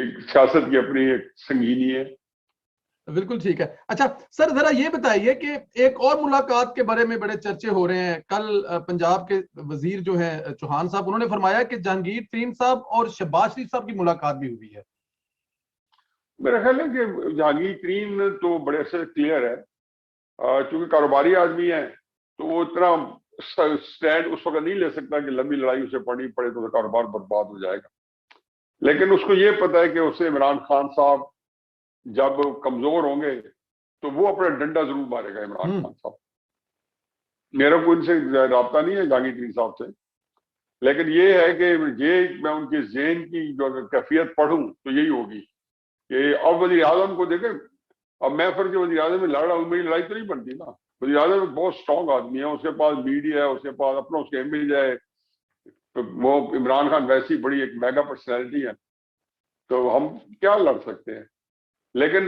एक सियासत की अपनी एक संगीनी है। बिल्कुल ठीक है। अच्छा सर, जरा ये बताइए कि एक और मुलाकात के बारे में बड़े चर्चे हो रहे हैं। कल पंजाब के वजीर जो है चौहान साहब, उन्होंने फरमाया कि जहांगीर तरीन साहब और शहबाज शरीफ साहब की मुलाकात भी हुई है। मेरा ख्याल है कि जहांगीर तरीन तो बड़े अच्छे क्लियर है, चूंकि कारोबारी आदमी है तो वो इतना स्टैंड उस वक्त नहीं ले सकता कि लंबी लड़ाई उसे पड़नी पड़े तो कारोबार बर्बाद हो जाएगा। लेकिन उसको ये पता है कि उसे इमरान खान साहब जब कमजोर होंगे तो वो अपना डंडा जरूर मारेगा इमरान खान साहब। मेरा कोई उनसे राब्ता नहीं है जहांगीर तरीन साहब से, लेकिन ये है कि ये मैं उनके ज़हन की जो कैफियत पढ़ूं तो यही होगी कि अब वज़ीर आज़म को देखें। अब मैं फिर जो वज़ीर आज़म में लड़ रहा हूँ, मेरी लड़ाई तो नहीं बनती ना। वज़ीर आज़म एक बहुत स्ट्रॉन्ग आदमी है, उसके पास मीडिया है, उसके पास अपना उसके इमेज है, तो वो इमरान खान वैसी बड़ी एक मेगा पर्सनैलिटी है, तो हम क्या लड़ सकते हैं। लेकिन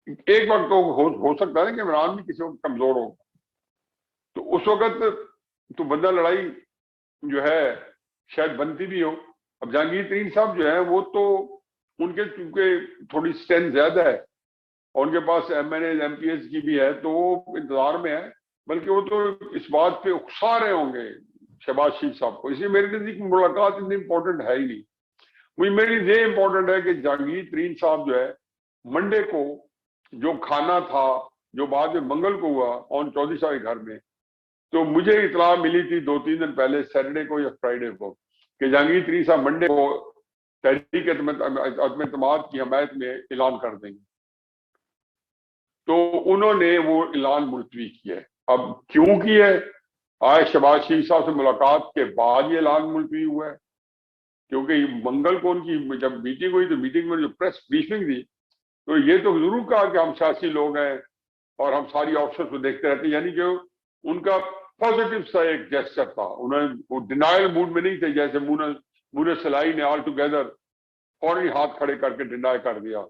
एक वक्त तो हो सकता है कि इमरान भी किसी वक्त कमजोर हो, तो उस वक्त तो बंदा लड़ाई जो है शायद बनती भी हो। अब जहांगीर तरीन साहब जो है वो तो उनके चूंकि थोड़ी स्ट्रेंथ ज्यादा है और उनके पास MNA MPs की भी है, तो वो इंतजार में है, बल्कि वो तो इस बात पे उकसा रहे होंगे शहबाज शरीफ साहब को। इसलिए मेरे नजदीक मुलाकात इतनी इंपॉर्टेंट है ही नहीं। मुझे मेरी ये इंपॉर्टेंट है कि जहांगीर तरीन साहब जो है मंडे को जो खाना था जो बाद में मंगल को हुआ और चौधरी साहब के घर में, तो मुझे इतला मिली थी 2-3 दिन पहले, सैटरडे को या फ्राइडे को, कि जहांगीर तरीन साहब मंडे को तहरीक एतमाद की हमायत में ऐलान कर देंगे। तो उन्होंने वो ऐलान मुलतवी किया है। अब क्यों किया है? आज शहबाज शरीफ साहब से मुलाकात के बाद ये ऐलान मुलतवी हुआ है, क्योंकि मंगल को उनकी जब मीटिंग हुई तो मीटिंग में जो प्रेस ब्रीफिंग दी तो ये तो जरूर कहा कि हम सियासी लोग हैं और हम सारी ऑप्शन को देखते रहते हैं, यानी कि उनका पॉजिटिव सा एक जेस्चर था। उन्होंने डिनायल मूड में नहीं थे, जैसे मुने सलाई ने ऑल टुगेदर फौरन हाथ खड़े करके डिनाय कर दिया,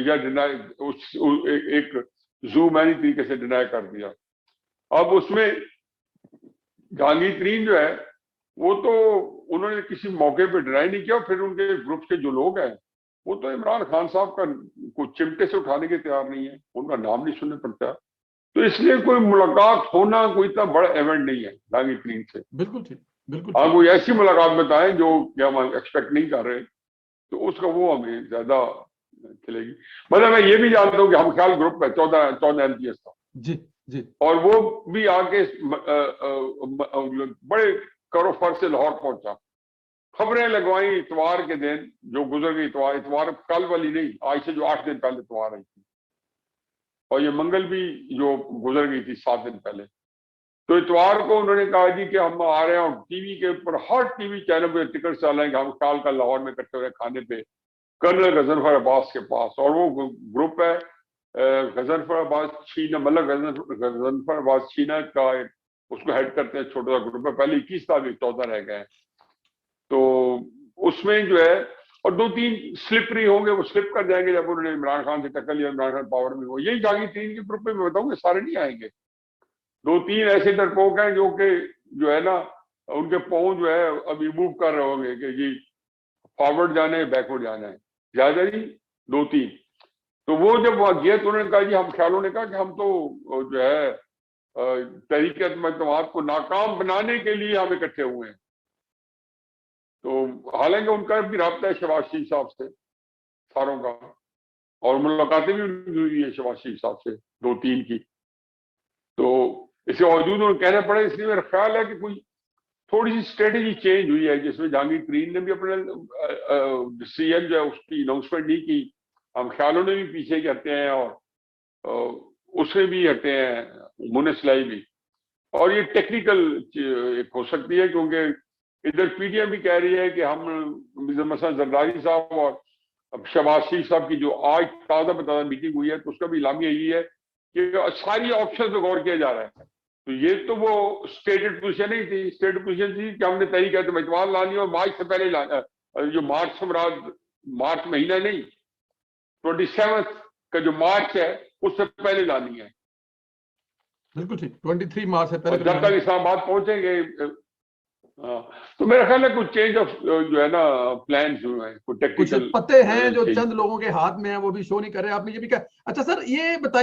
या डिनाय एक जूमैनी तरीके से डिनाय कर दिया। अब उसमें जहांगीर तरीन जो है वो तो उन्होंने किसी मौके पे डिनाई नहीं किया, फिर उनके ग्रुप के जो लोग हैं वो तो इमरान खान साहब का को चिमटे से उठाने के तैयार नहीं है, उनका नाम नहीं सुनने पड़ता। तो इसलिए कोई मुलाकात होना कोई इतना बड़ा इवेंट नहीं है जहांगीर तरीन से। बिल्कुल ठीक, बिल्कुल। हाँ, कोई ऐसी मुलाकात बताएं जो हम एक्सपेक्ट नहीं कर रहे, तो उसका वो हमें ज्यादा चलेगी। मतलब मैं ये भी जानता हूँ कि हम ख्याल ग्रुप है 14 MPs था जी जी, और वो भी आके बड़े करो फर से लाहौर पहुंचा, खबरें लगवाई इतवार के दिन जो गुजर गई, इतवार कल वाली नहीं, आज से जो 8 दिन पहले इतवार आई थी, और ये मंगल भी जो गुजर गई थी 7 दिन पहले। तो इतवार को उन्होंने कहा जी कि हम आ रहे हैं, और टीवी के ऊपर हर टीवी चैनल पे टिकट चल रहे हैं कि हम काल का लाहौर में इकट्ठे हो रहे खाने पे कर्नल गजनफर अब्बास के पास। और वो ग्रुप है गजनफर अब्बास छीना, मतलब गजनफर अब्बास छीना का उसको हेड करते हैं, छोटा सा ग्रुप है, पहले 21 था, अभी 14 रह गए हैं। तो उसमें जो है और 2-3 स्लिपरी होंगे, वो स्लिप कर जाएंगे जब उन्होंने इमरान खान से टक्कर लिया, इमरान खान पावर में हो। यही जहांगीर तरीन के ग्रुप में मैं बताऊंगा, सारे नहीं आएंगे। 2-3 ऐसे डरपोक हैं जो कि जो है ना उनके पाँव जो है अभी मूव कर रहे होंगे कि जी फॉरवर्ड जाना है बैकवर्ड जाना है, ज्यादा नहीं 2-3। तो वो जब वहां गया तो उन्होंने कहा जी, हम ख्यालों ने कहा कि हम तो जो है तहरीक एतमाद को नाकाम बनाने के लिए हम इकट्ठे हुए हैं। तो हालांकि उनका भी रब्ता है शहबाज शरीफ साहब से सारों का, और मुलाकातें भी हुई है शहबाज शरीफ साहब से 2-3 की। तो इसके बावजूद उन्हें कहना पड़े, इसलिए मेरा ख्याल है कि कोई थोड़ी सी स्ट्रेटेजी चेंज हुई है, जिसमें जहांगीर तरीन ने भी अपने डिसीजन जो है उसकी अनाउंसमेंट नहीं की, हम ख्यालों ने भी पीछे हटते हैं और उससे भी हटे हैं मुने सलाई भी। और ये टेक्निकल एक हो सकती है, क्योंकि इधर पीटीएम भी कह रही है कि हम मसला जरदारी साहब और शहबाज शरीफ साहब की जो आज ताज़ा मीटिंग हुई है, तो उसका भी इलामिया यही है कि सारी ऑप्शन पे गौर किया जा रहा है। तो ये तो वो स्टेटेड पोजीशन नहीं थी, स्टेटेड पोजीशन थी कि हमने तरीका तो इतवार लानी और मार्च से पहले लाना, जो मार्च मार्च महीना नहीं, 27 का जो मार्च है उससे पहले लानी है। बिल्कुल ठीक, 23 मार्च से पहले। जब तक इस्लामाबाद पहुंचेंगे हाँ, तो मेरा ख्याल है कुछ चेंज ऑफ जो है ना प्लान हुए हैं, कुछ कुछ टेक्निकल पत्ते हैं जो चेंज। चंद लोगों के हाथ में है, वो भी शो नहीं कर रहे, आपने ये भी कहा। अच्छा सर ये बताइए